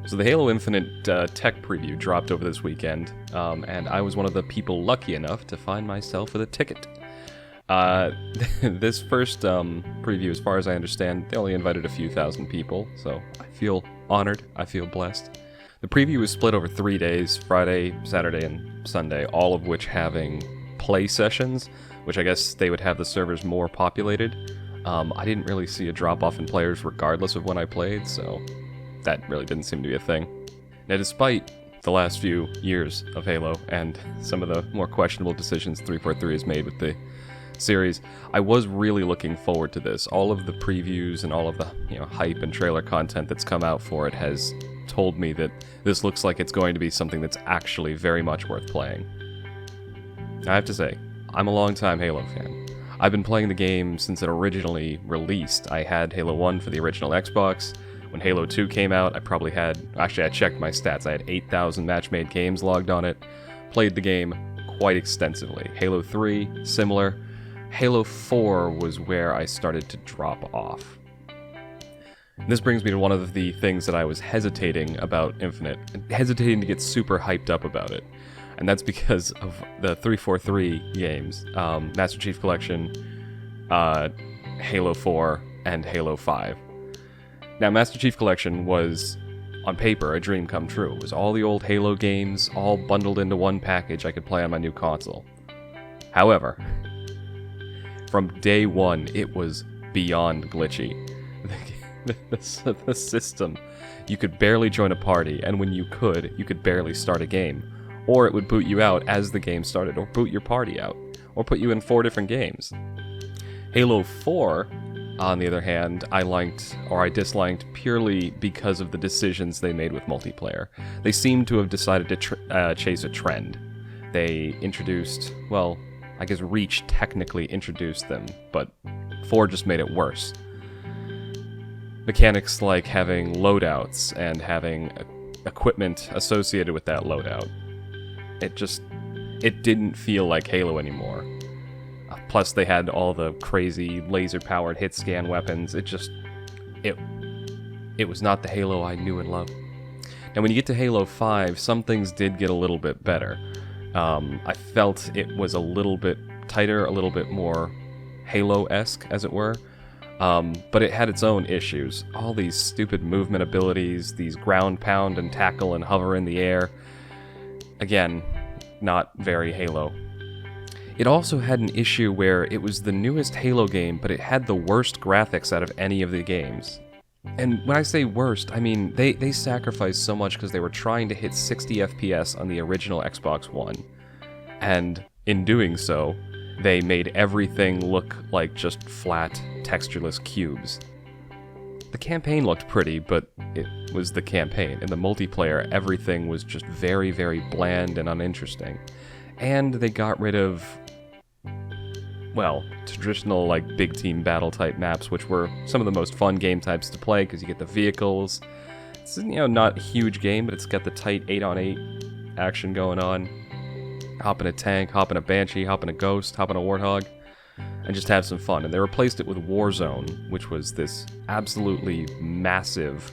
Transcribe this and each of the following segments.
So the Halo Infinite tech preview dropped over this weekend, and I was one of the people lucky enough to find myself with a ticket. This first preview, as far as I understand, they only invited a few thousand people, so I feel honored, I feel blessed. The preview was split over 3 days, Friday, Saturday, and Sunday, all of which having play sessions, which I guess they would have the servers more populated. I didn't really see a drop-off in players regardless of when I played, so that really didn't seem to be a thing. Now, despite the last few years of Halo and some of the more questionable decisions 343 has made with the series, I was really looking forward to this. All of the previews and all of the hype and trailer content that's come out for it has told me that this looks like it's going to be something that's actually very much worth playing. I have to say, I'm a longtime Halo fan. I've been playing the game since it originally released. I had Halo 1 for the original Xbox. When Halo 2 came out, I checked my stats. I had 8,000 match-made games logged on it. Played the game quite extensively. Halo 3, similar. Halo 4 was where I started to drop off. This brings me to one of the things that I was hesitating about Infinite, hesitating to get super hyped up about it. And that's because of the 343 games, Master Chief Collection, Halo 4, and Halo 5. Now, Master Chief Collection was, on paper, a dream come true. It was all the old Halo games, all bundled into one package I could play on my new console. However, from day one, it was beyond glitchy. The system, you could barely join a party, and when you could barely start a game. Or it would boot you out as the game started, or boot your party out, or put you in 4 different games. Halo 4, on the other hand, I disliked purely because of the decisions they made with multiplayer. They seem to have decided to chase a trend. They introduced, well, I guess Reach technically introduced them, but 4 just made it worse. Mechanics like having loadouts and having equipment associated with that loadout. It didn't feel like Halo anymore. Plus, they had all the crazy laser-powered hit-scan weapons. It was not the Halo I knew and loved. And when you get to Halo 5, some things did get a little bit better. I felt it was a little bit tighter, a little bit more Halo-esque, as it were. But it had its own issues. All these stupid movement abilities, these ground pound and tackle and hover in the air. Again, not very Halo. It also had an issue where it was the newest Halo game, but it had the worst graphics out of any of the games. And when I say worst, I mean they sacrificed so much because they were trying to hit 60 FPS on the original Xbox One. And in doing so, they made everything look like just flat, textureless cubes. The campaign looked pretty, but it was the campaign. In the multiplayer, everything was just very, very bland and uninteresting. And they got rid of, well, traditional big team battle type maps, which were some of the most fun game types to play because you get the vehicles. It's not a huge game, but it's got the tight 8-on-8 action going on. Hop in a tank, hop in a Banshee, hop in a Ghost, hop in a Warthog, and just have some fun. And they replaced it with Warzone, which was this absolutely massive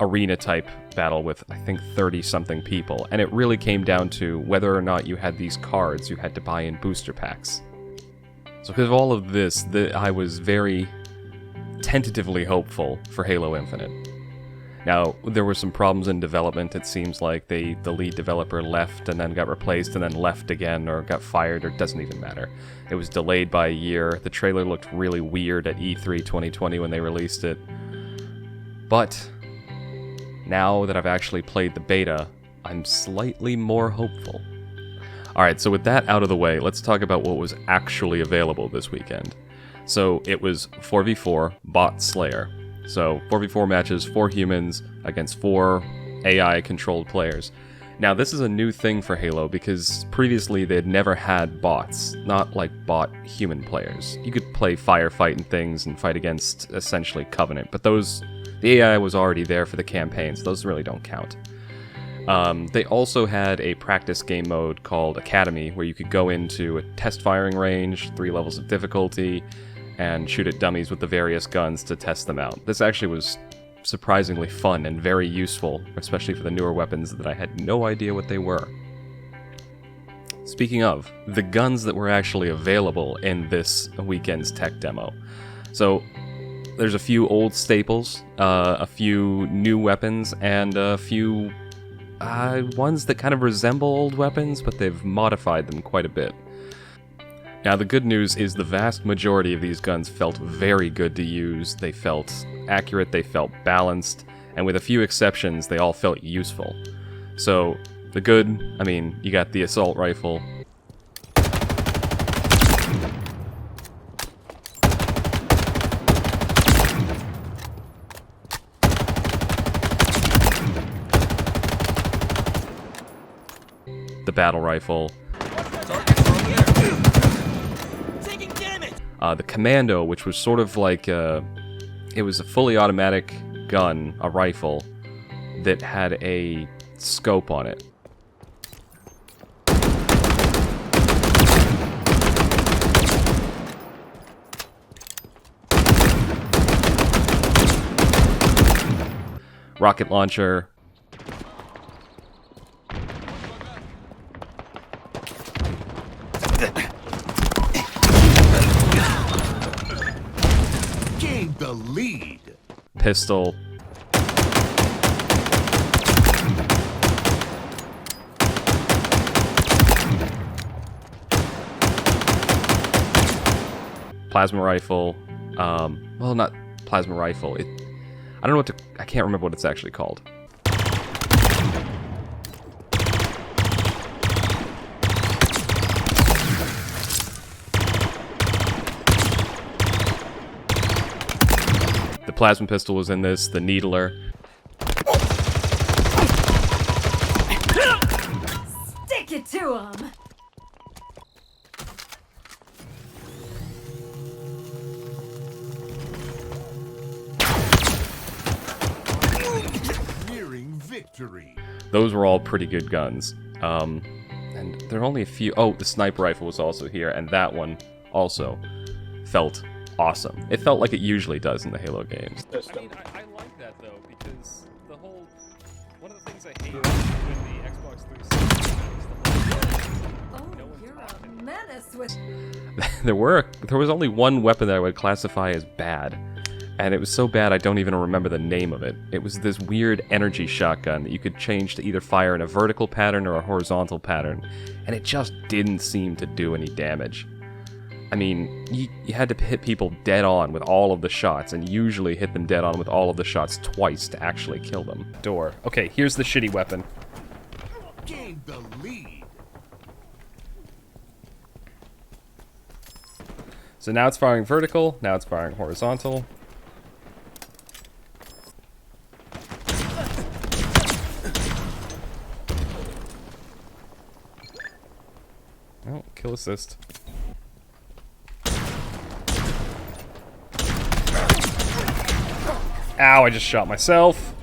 arena-type battle with, I think, 30-something people. And it really came down to whether or not you had these cards you had to buy in booster packs. So because of all of this, I was very tentatively hopeful for Halo Infinite. Now, there were some problems in development. It seems like the lead developer left and then got replaced and then left again or got fired, or it doesn't even matter. It was delayed by a year. The trailer looked really weird at E3 2020 when they released it. But now that I've actually played the beta, I'm slightly more hopeful. Alright, so with that out of the way, let's talk about what was actually available this weekend. So it was 4v4 Bot Slayer. So 4v4 matches, 4 humans against 4 AI-controlled players. Now, this is a new thing for Halo because previously they had never had bots, not like bot human players. You could play firefight and things and fight against essentially Covenant, but the AI was already there for the campaigns. Those really don't count. They also had a practice game mode called Academy, where you could go into a test firing range, 3 levels of difficulty, and shoot at dummies with the various guns to test them out. This actually was surprisingly fun and very useful, especially for the newer weapons that I had no idea what they were. Speaking of, the guns that were actually available in this weekend's tech demo. So, there's a few old staples, a few new weapons, and a few ones that kind of resemble old weapons, but they've modified them quite a bit. Now, the good news is the vast majority of these guns felt very good to use, they felt accurate, they felt balanced, and with a few exceptions, they all felt useful. So, the good, I mean, you got the assault rifle. The battle rifle. The commando, which was sort of like it was a fully automatic gun, a rifle, that had a scope on it. Rocket launcher. Gained the lead. Pistol. Plasma rifle. Well, not plasma rifle. I don't know what to... I can't remember what it's actually called. The plasma pistol was in this, the needler. Stick it to him! Victory. Those were all pretty good guns. And there are only a few... Oh, the sniper rifle was also here, and that one also felt awesome. It felt like it usually does in the Halo games. I mean, I like that, though, because the whole... One of the things I hate with the Xbox 360 Oh, you're a menace with... there was only one weapon that I would classify as bad. And it was so bad I don't even remember the name of it. It was this weird energy shotgun that you could change to either fire in a vertical pattern or a horizontal pattern, and it just didn't seem to do any damage. I mean, you had to hit people dead on with all of the shots, and usually hit them dead on with all of the shots twice to actually kill them. Door. Okay, here's the shitty weapon. Gained the lead. So now it's firing vertical, now it's firing horizontal. Oh, kill assist. Ow, I just shot myself.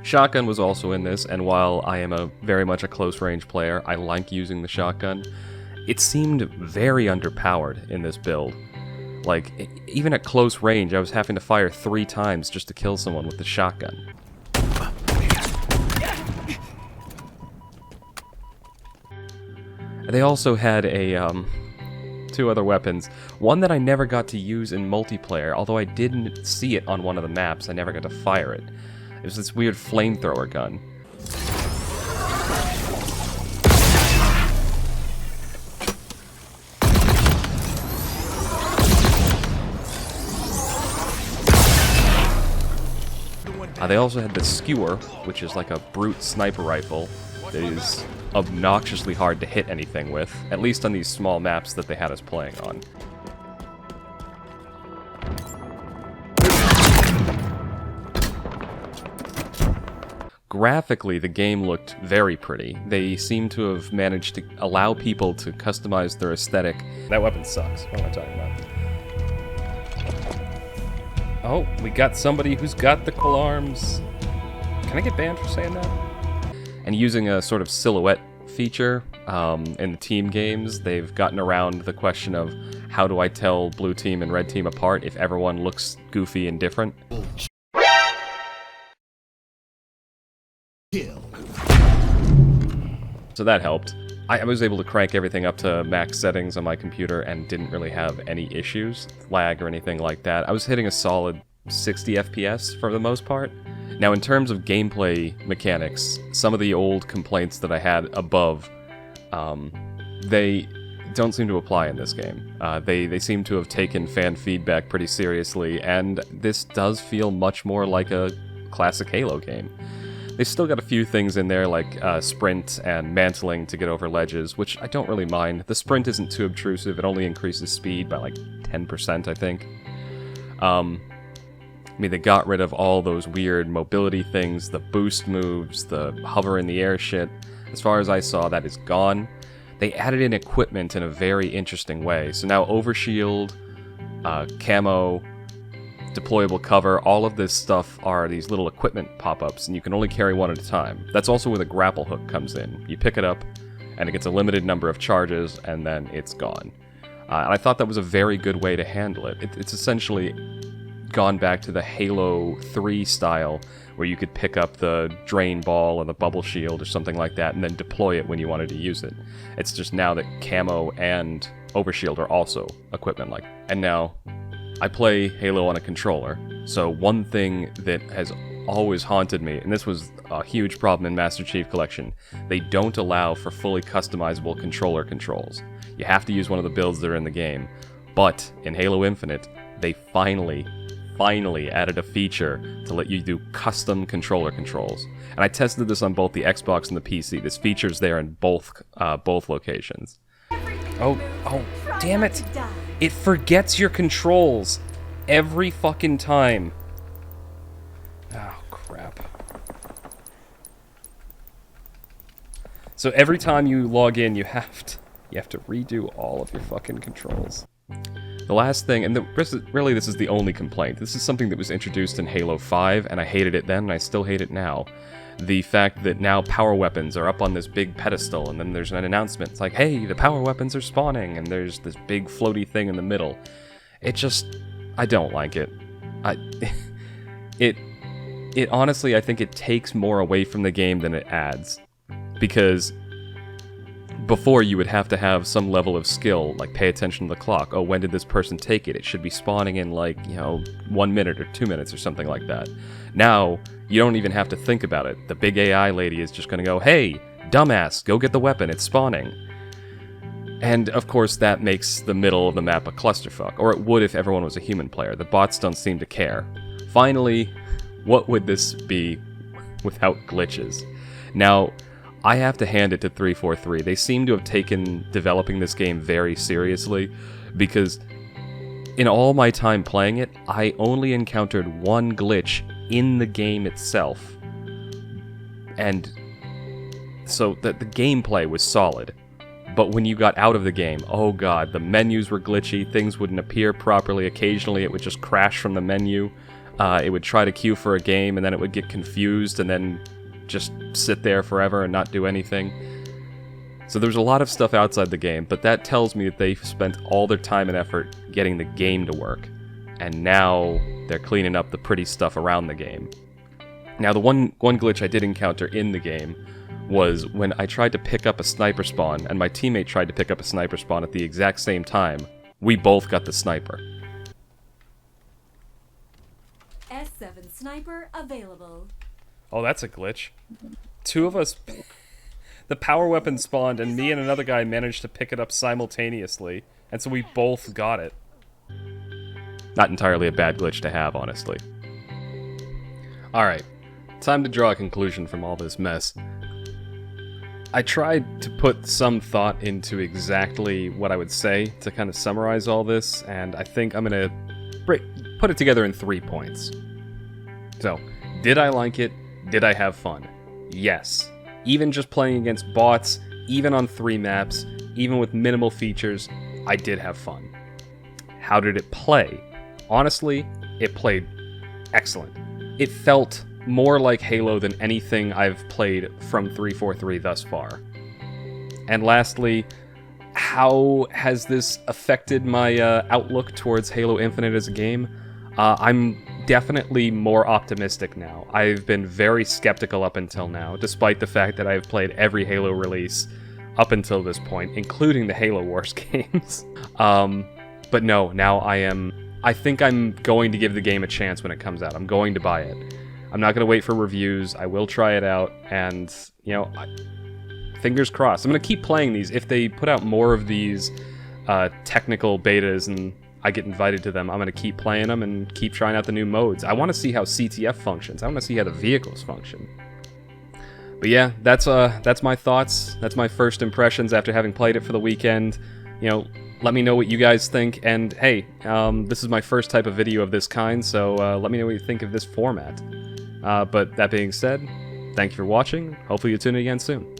Shotgun was also in this, and while I am very much a close-range player, I like using the shotgun. It seemed very underpowered in this build. Like, even at close range, I was having to fire 3 times just to kill someone with the shotgun. They also had 2 other weapons. One that I never got to use in multiplayer, although I didn't see it on one of the maps, I never got to fire it. It was this weird flamethrower gun. They also had the skewer, which is like a brute sniper rifle that is obnoxiously hard to hit anything with, at least on these small maps that they had us playing on. Graphically, the game looked very pretty. They seem to have managed to allow people to customize their aesthetic. That weapon sucks. What am I talking about? Oh, we got somebody who's got the cool arms. Can I get banned for saying that? And using a sort of silhouette feature in the team games, they've gotten around the question of how do I tell blue team and red team apart if everyone looks goofy and different. Kill. So that helped. I was able to crank everything up to max settings on my computer and didn't really have any issues, lag or anything like that. I was hitting a solid 60 FPS for the most part. Now, in terms of gameplay mechanics, some of the old complaints that I had above, they don't seem to apply in this game. They seem to have taken fan feedback pretty seriously, and this does feel much more like a classic Halo game. They've still got a few things in there like sprint and mantling to get over ledges, which I don't really mind. The sprint isn't too obtrusive, it only increases speed by like 10%, I think. I mean, they got rid of all those weird mobility things, the boost moves, the hover in the air shit. As far as I saw, that is gone. They added in equipment in a very interesting way. So now overshield, camo, deployable cover, all of this stuff are these little equipment pop-ups, and you can only carry one at a time. That's also where the grapple hook comes in. You pick it up, and it gets a limited number of charges, and then it's gone. And I thought that was a very good way to handle it. It's essentially gone back to the Halo 3 style, where you could pick up the drain ball or the bubble shield or something like that, and then deploy it when you wanted to use it. It's just now that camo and overshield are also equipment like. And now, I play Halo on a controller, so one thing that has always haunted me, and this was a huge problem in Master Chief Collection, they don't allow for fully customizable controller controls. You have to use one of the builds that are in the game, but in Halo Infinite, they finally added a feature to let you do custom controller controls. And I tested this on both the Xbox and the PC. This feature's there in both locations. Oh, damn it! It forgets your controls every fucking time. Oh, crap. So every time you log in, you have to redo all of your fucking controls. The last thing, and really this is the only complaint, this is something that was introduced in Halo 5, and I hated it then, and I still hate it now. The fact that now power weapons are up on this big pedestal, and then there's an announcement. It's like, hey, the power weapons are spawning, and there's this big floaty thing in the middle. I don't like it. It honestly, I think it takes more away from the game than it adds. Because before you would have to have some level of skill, like pay attention to the clock. Oh, when did this person take it? It should be spawning in 1 minute or 2 minutes or something like that. Now, you don't even have to think about it. The big AI lady is just going to go, hey, dumbass, go get the weapon, it's spawning. And, of course, that makes the middle of the map a clusterfuck. Or it would if everyone was a human player. The bots don't seem to care. Finally, what would this be without glitches? Now, I have to hand it to 343. They seem to have taken developing this game very seriously, because in all my time playing it, I only encountered one glitch in the game itself. And so the gameplay was solid. But when you got out of the game, oh god, the menus were glitchy, things wouldn't appear properly, occasionally it would just crash from the menu, it would try to queue for a game, and then it would get confused, and then just sit there forever and not do anything. So there's a lot of stuff outside the game, but that tells me that they've spent all their time and effort getting the game to work, and now they're cleaning up the pretty stuff around the game. Now the one glitch I did encounter in the game was when I tried to pick up a sniper spawn, and my teammate tried to pick up a sniper spawn at the exact same time. We both got the sniper. S7 sniper available. Oh, that's a glitch. Two of us... The power weapon spawned, and me and another guy managed to pick it up simultaneously, and so we both got it. Not entirely a bad glitch to have, honestly. Alright, time to draw a conclusion from all this mess. I tried to put some thought into exactly what I would say to kind of summarize all this, and I think I'm gonna put it together in 3 points. So, did I like it? Did I have fun? Yes. Even just playing against bots, even on 3 maps, even with minimal features, I did have fun. How did it play? Honestly, it played excellent. It felt more like Halo than anything I've played from 343 thus far. And lastly, how has this affected my outlook towards Halo Infinite as a game? I'm definitely more optimistic now. I've been very skeptical up until now, despite the fact that I've played every Halo release up until this point, including the Halo Wars games. But no, now I think I'm going to give the game a chance when it comes out. I'm going to buy it. I'm not going to wait for reviews. I will try it out, and, you know, fingers crossed. I'm going to keep playing these. If they put out more of these technical betas and I get invited to them, I'm going to keep playing them and keep trying out the new modes. I want to see how CTF functions. I want to see how the vehicles function. But yeah, that's my thoughts. That's my first impressions after having played it for the weekend. You know, let me know what you guys think. And hey, this is my first type of video of this kind, so let me know what you think of this format. But that being said, thank you for watching. Hopefully you'll tune in again soon.